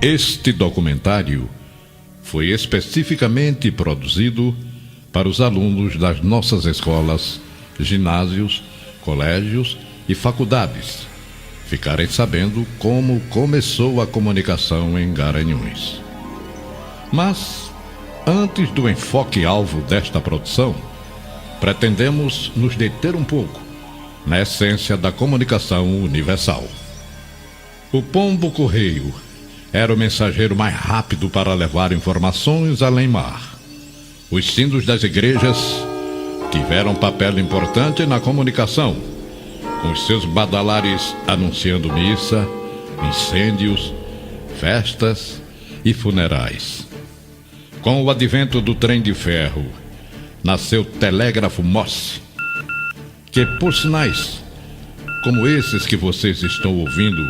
Este documentário foi especificamente produzido para os alunos das nossas escolas, ginásios, colégios e faculdades ficarem sabendo como começou a comunicação em Garanhuns. Mas, antes do enfoque-alvo desta produção, pretendemos nos deter um pouco na essência da comunicação universal. O pombo-correio era o mensageiro mais rápido para levar informações além-mar. Os sinos das igrejas tiveram papel importante na comunicação, com os seus badalares anunciando missa, incêndios, festas e funerais. Com o advento do trem de ferro, nasceu o telégrafo Morse, que por sinais como esses que vocês estão ouvindo,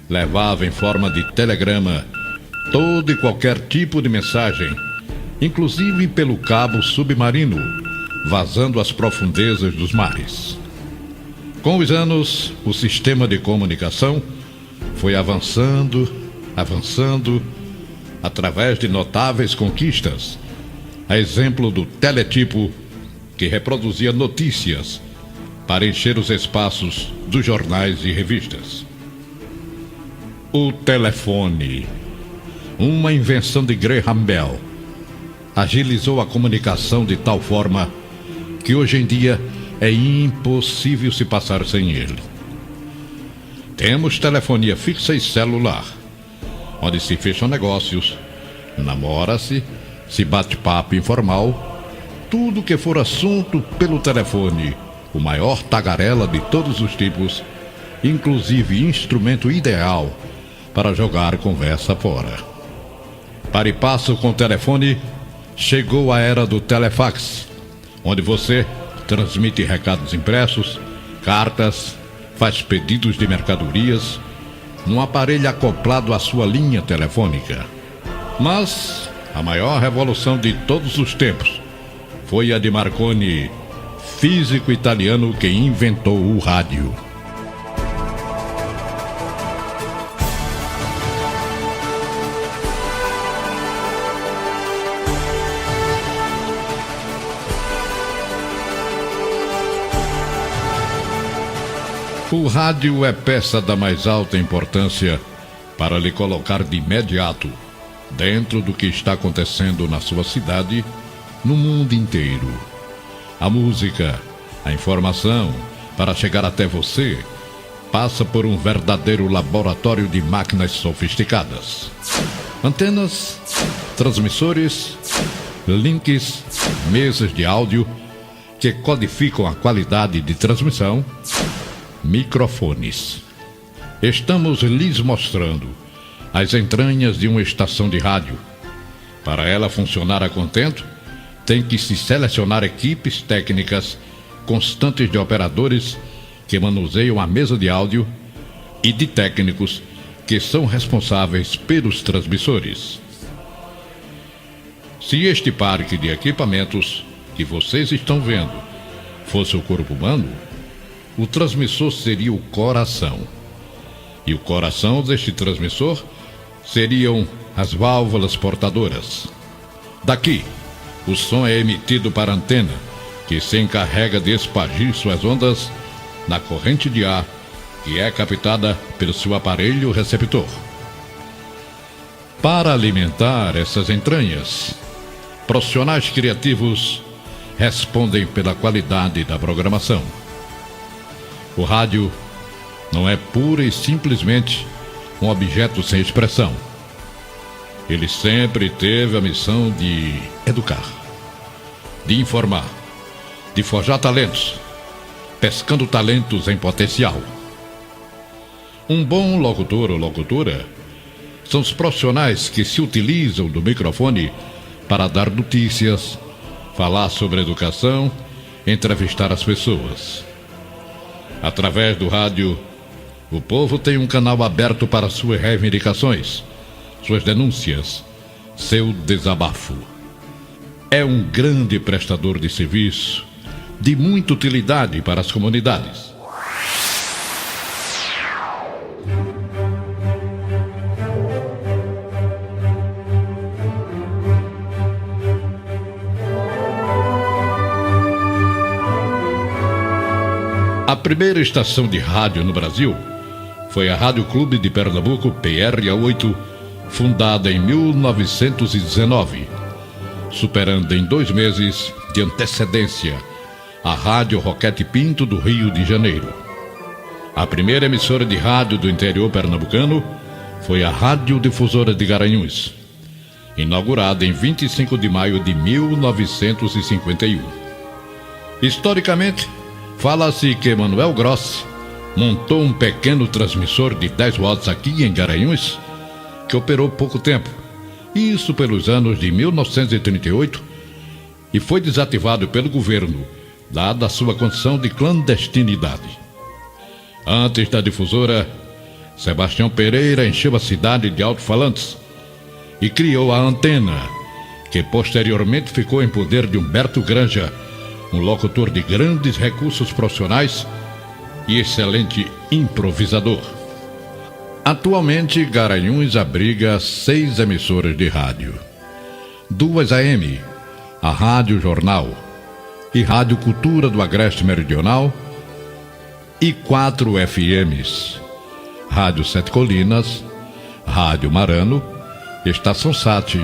levava em forma de telegrama todo e qualquer tipo de mensagem, inclusive pelo cabo submarino, vazando às profundezas dos mares. Com os anos, o sistema de comunicação foi avançando, através de notáveis conquistas, a exemplo do teletipo, que reproduzia notícias para encher os espaços dos jornais e revistas. O telefone, uma invenção de Graham Bell, agilizou a comunicação de tal forma que hoje em dia é impossível se passar sem ele. Temos telefonia fixa e celular, onde se fecham negócios, namora-se, se bate papo informal, tudo que for assunto pelo telefone, o maior tagarela de todos os tipos, inclusive instrumento ideal para jogar conversa fora. Para e passo com o telefone, chegou a era do telefax, onde você transmite recados impressos, cartas, faz pedidos de mercadorias, num aparelho acoplado à sua linha telefônica. Mas a maior revolução de todos os tempos foi a de Marconi, físico italiano que inventou o rádio. O rádio é peça da mais alta importância para lhe colocar de imediato dentro do que está acontecendo na sua cidade, no mundo inteiro. A música, a informação, para chegar até você, passa por um verdadeiro laboratório de máquinas sofisticadas. Antenas, transmissores, links, mesas de áudio que codificam a qualidade de transmissão, microfones. Estamos lhes mostrando as entranhas de uma estação de rádio. Para ela funcionar a contento, tem que se selecionar equipes técnicas constantes de operadores que manuseiam a mesa de áudio e de técnicos que são responsáveis pelos transmissores. Se este parque de equipamentos que vocês estão vendo fosse o corpo humano, o transmissor seria o coração. E o coração deste transmissor seriam as válvulas portadoras. Daqui, o som é emitido para a antena, que se encarrega de espargir suas ondas na corrente de ar, que é captada pelo seu aparelho receptor. Para alimentar essas entranhas, profissionais criativos respondem pela qualidade da programação. O rádio não é pura e simplesmente um objeto sem expressão. Ele sempre teve a missão de educar, de informar, de forjar talentos, pescando talentos em potencial. Um bom locutor ou locutora são os profissionais que se utilizam do microfone para dar notícias, falar sobre educação, entrevistar as pessoas. Através do rádio, o povo tem um canal aberto para suas reivindicações, suas denúncias, seu desabafo. É um grande prestador de serviço, de muita utilidade para as comunidades. A primeira estação de rádio no Brasil foi a Rádio Clube de Pernambuco, PRA8, fundada em 1919, superando em 2 meses de antecedência a Rádio Roquete Pinto do Rio de Janeiro. A primeira emissora de rádio do interior pernambucano foi a Rádio Difusora de Garanhuns, inaugurada em 25 de maio de 1951. Historicamente, fala-se que Manuel Grossi montou um pequeno transmissor de 10 watts aqui em Garanhuns, que operou pouco tempo, isso pelos anos de 1938, e foi desativado pelo governo, dada a sua condição de clandestinidade. Antes da difusora, Sebastião Pereira encheu a cidade de alto-falantes e criou a antena, que posteriormente ficou em poder de Humberto Granja, um locutor de grandes recursos profissionais e excelente improvisador. Atualmente, Garanhuns abriga 6 emissoras de rádio: 2 AM, a Rádio Jornal e Rádio Cultura do Agreste Meridional, e 4 FMs, Rádio Sete Colinas, Rádio Marano, Estação Sat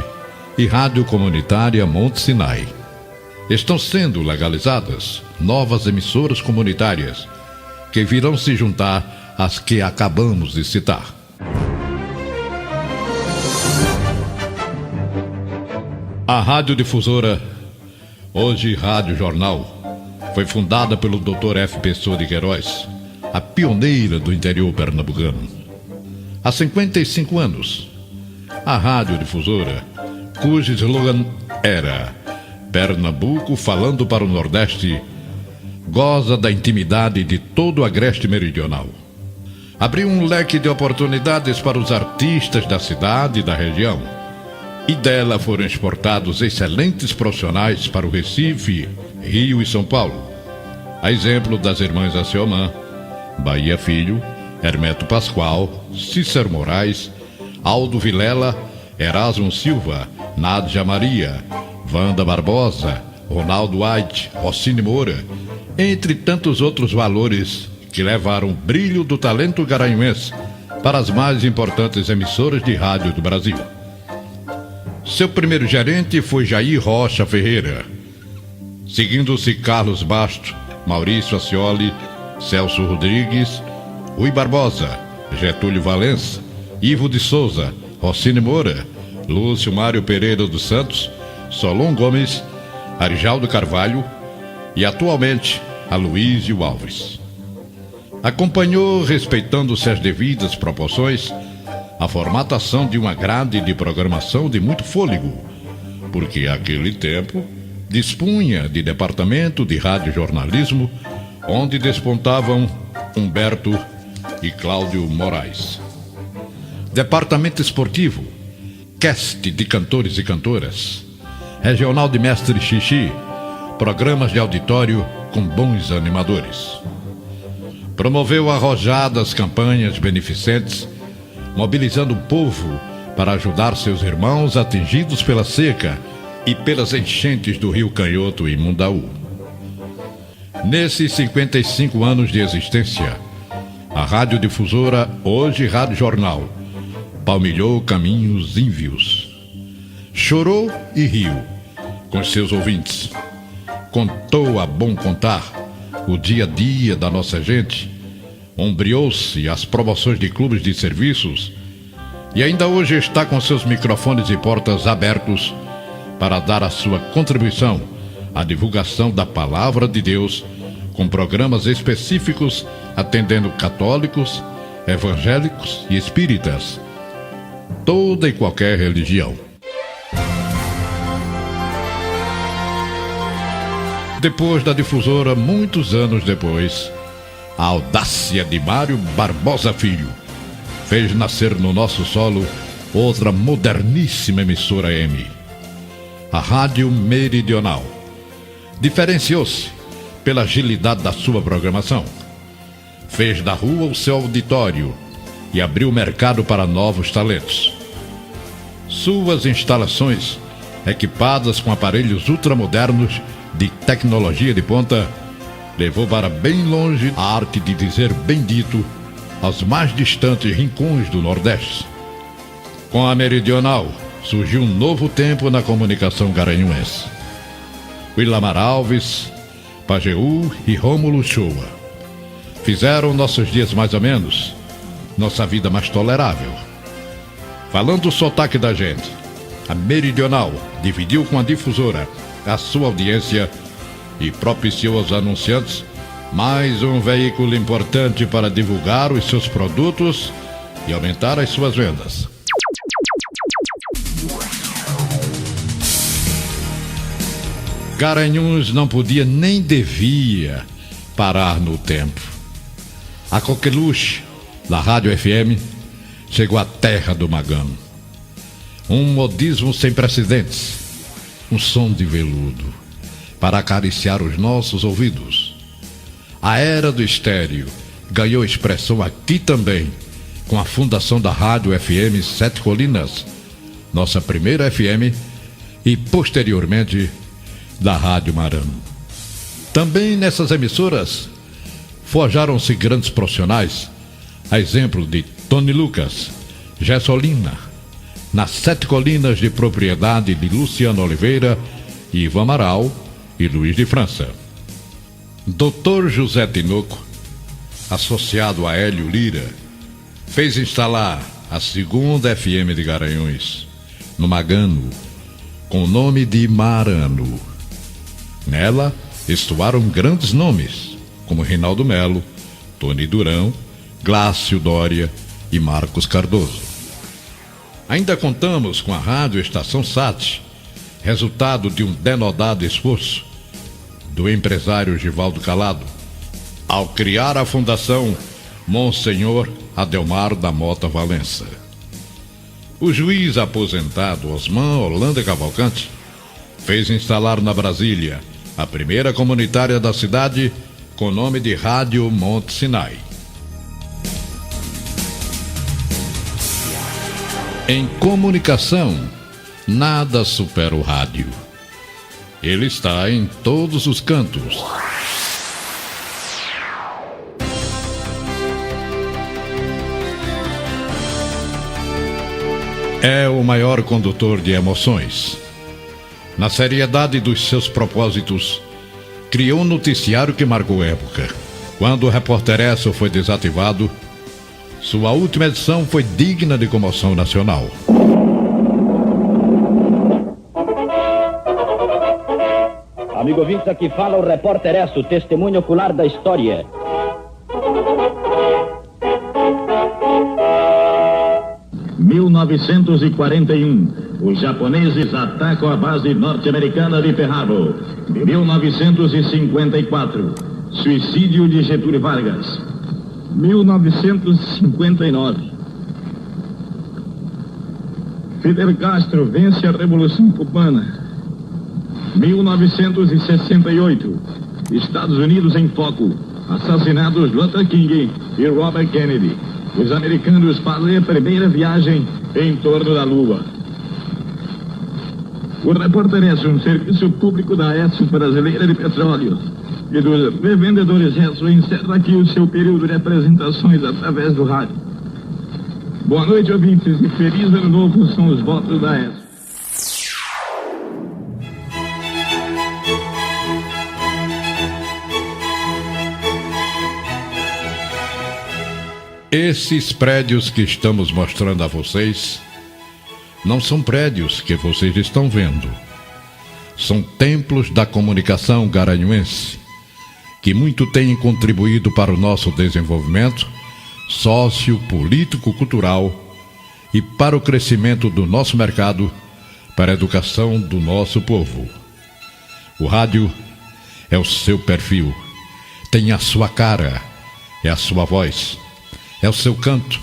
e Rádio Comunitária Monte Sinai. Estão sendo legalizadas novas emissoras comunitárias, que virão se juntar às que acabamos de citar. A Rádio Difusora, hoje Rádio Jornal, foi fundada pelo Dr. F. Pessoa de Queiroz, a pioneira do interior pernambucano. Há 55 anos, a Rádio Difusora, cujo slogan era Pernambuco falando para o Nordeste, goza da intimidade de todo o Agreste Meridional. Abriu um leque de oportunidades para os artistas da cidade e da região, e dela foram exportados excelentes profissionais para o Recife, Rio e São Paulo, a exemplo das irmãs Aciomã, Bahia Filho, Hermeto Pascoal, Cícero Moraes, Aldo Vilela, Erasmo Silva, Nádia Maria, Wanda Barbosa, Ronaldo White, Rossini Moura, entre tantos outros valores que levaram o brilho do talento garanhuense para as mais importantes emissoras de rádio do Brasil. Seu primeiro gerente foi Jair Rocha Ferreira, seguindo-se Carlos Basto, Maurício Ascioli, Celso Rodrigues, Rui Barbosa, Getúlio Valença, Ivo de Souza, Rossini Moura, Lúcio Mário Pereira dos Santos, Solon Gomes, Arijaldo Carvalho e, atualmente, Aloísio Alves. Acompanhou, respeitando-se as devidas proporções, a formatação de uma grade de programação de muito fôlego, porque aquele tempo dispunha de departamento de radiojornalismo, onde despontavam Humberto e Cláudio Moraes. Departamento esportivo, cast de cantores e cantoras, regional de mestre Xixi, programas de auditório com bons animadores. Promoveu arrojadas campanhas beneficentes, mobilizando o povo para ajudar seus irmãos atingidos pela seca e pelas enchentes do Rio Canhoto e Mundaú. Nesses 55 anos de existência, a Rádio Difusora, hoje Rádio Jornal, palmilhou caminhos ínvios. Chorou e riu com seus ouvintes. Contou a bom contar o dia a dia da nossa gente, ombreou-se às promoções de clubes de serviços e ainda hoje está com seus microfones e portas abertos para dar a sua contribuição à divulgação da Palavra de Deus, com programas específicos atendendo católicos, evangélicos e espíritas, toda e qualquer religião. Depois da Difusora, muitos anos depois, a audácia de Mário Barbosa Filho fez nascer no nosso solo outra moderníssima emissora AM, a Rádio Meridional. Diferenciou-se pela agilidade da sua programação, fez da rua o seu auditório e abriu o mercado para novos talentos. Suas instalações, equipadas com aparelhos ultramodernos de tecnologia de ponta, levou para bem longe a arte de dizer bendito aos mais distantes rincões do Nordeste. Com a Meridional, surgiu um novo tempo na comunicação garanhuense. Willamar Alves, Pajeú e Rômulo Shoa fizeram nossos dias mais ou menos, nossa vida mais tolerável. Falando o sotaque da gente, a Meridional dividiu com a difusora a sua audiência e propiciou aos anunciantes mais um veículo importante para divulgar os seus produtos e aumentar as suas vendas. Garanhuns não podia nem devia parar no tempo. A coqueluche da Rádio FM chegou à terra do Magano. Um modismo sem precedentes, um som de veludo para acariciar os nossos ouvidos. A era do estéreo ganhou expressão aqui também, com a fundação da Rádio FM Sete Colinas, nossa primeira FM, e posteriormente da Rádio Marano. Também nessas emissoras forjaram-se grandes profissionais, a exemplo de Tony Lucas, Gessolina, nas Sete Colinas de propriedade de Luciano Oliveira, Ivo Amaral e Luiz de França. Dr. José Tinoco, associado a Hélio Lira, fez instalar a segunda FM de Garanhuns, no Magano, com o nome de Marano. Nela estuaram grandes nomes, como Reinaldo Melo, Tony Durão, Glácio Dória e Marcos Cardoso. Ainda contamos com a Rádio Estação Sat, resultado de um denodado esforço do empresário Givaldo Calado, ao criar a Fundação Monsenhor Adelmar da Mota Valença. O juiz aposentado Osman Holanda Cavalcante fez instalar na Brasília a primeira comunitária da cidade com o nome de Rádio Monte Sinai. Em comunicação, nada supera o rádio. Ele está em todos os cantos. É o maior condutor de emoções. Na seriedade dos seus propósitos, criou um noticiário que marcou época. Quando o Repórter Esso foi desativado, sua última edição foi digna de comoção nacional. Amigo ouvinte, aqui fala o Repórter Esso, testemunho ocular da história. Em 1941, os japoneses atacam a base norte-americana de Pearl Harbor. 1954, suicídio de Getúlio Vargas. 1959, Fidel Castro vence a Revolução Cubana. 1968, Estados Unidos em foco, assassinados Luther King e Robert Kennedy. Os americanos fazem a primeira viagem em torno da Lua. O Repórter Esso, um serviço público da Esso Brasileira de Petróleo e dos revendedores Esso, encerra aqui o seu período de apresentações através do rádio. Boa noite, ouvintes, e feliz ano novo são os votos da Esso. Esses prédios que estamos mostrando a vocês não são prédios que vocês estão vendo. São templos da comunicação garanhuense, que muito têm contribuído para o nosso desenvolvimento sócio, político, cultural e para o crescimento do nosso mercado, para a educação do nosso povo. O rádio é o seu perfil, tem a sua cara, é a sua voz. É o seu canto,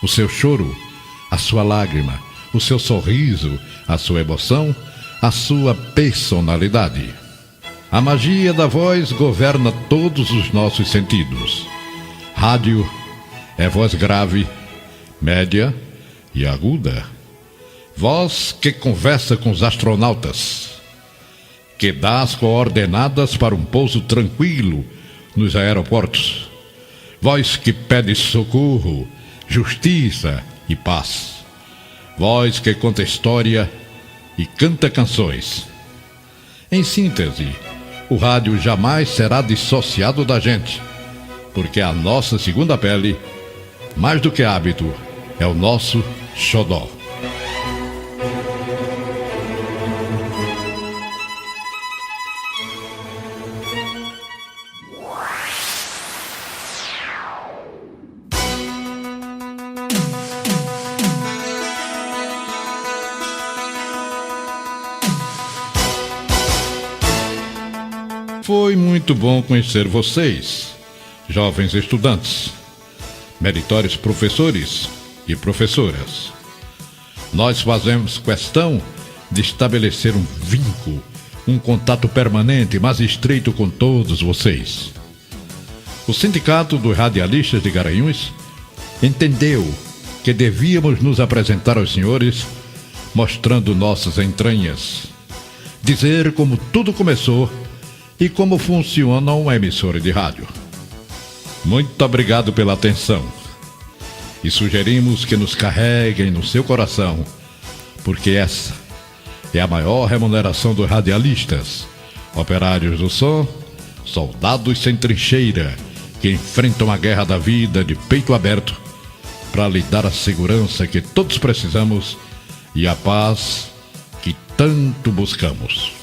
o seu choro, a sua lágrima, o seu sorriso, a sua emoção, a sua personalidade. A magia da voz governa todos os nossos sentidos. Rádio é voz grave, média e aguda. Voz que conversa com os astronautas, que dá as coordenadas para um pouso tranquilo nos aeroportos. Voz que pede socorro, justiça e paz. Voz que conta história e canta canções. Em síntese, o rádio jamais será dissociado da gente, porque a nossa segunda pele, mais do que hábito, é o nosso xodó. Foi muito bom conhecer vocês, jovens estudantes, meritórios professores e professoras. Nós fazemos questão de estabelecer um vínculo, um contato permanente, mais estreito com todos vocês. O Sindicato dos Radialistas de Garanhuns entendeu que devíamos nos apresentar aos senhores mostrando nossas entranhas, dizer como tudo começou e como funciona uma emissora de rádio. Muito obrigado pela atenção. E sugerimos que nos carreguem no seu coração, porque essa é a maior remuneração dos radialistas, operários do som, soldados sem trincheira, que enfrentam a guerra da vida de peito aberto para lhe dar a segurança que todos precisamos e a paz que tanto buscamos.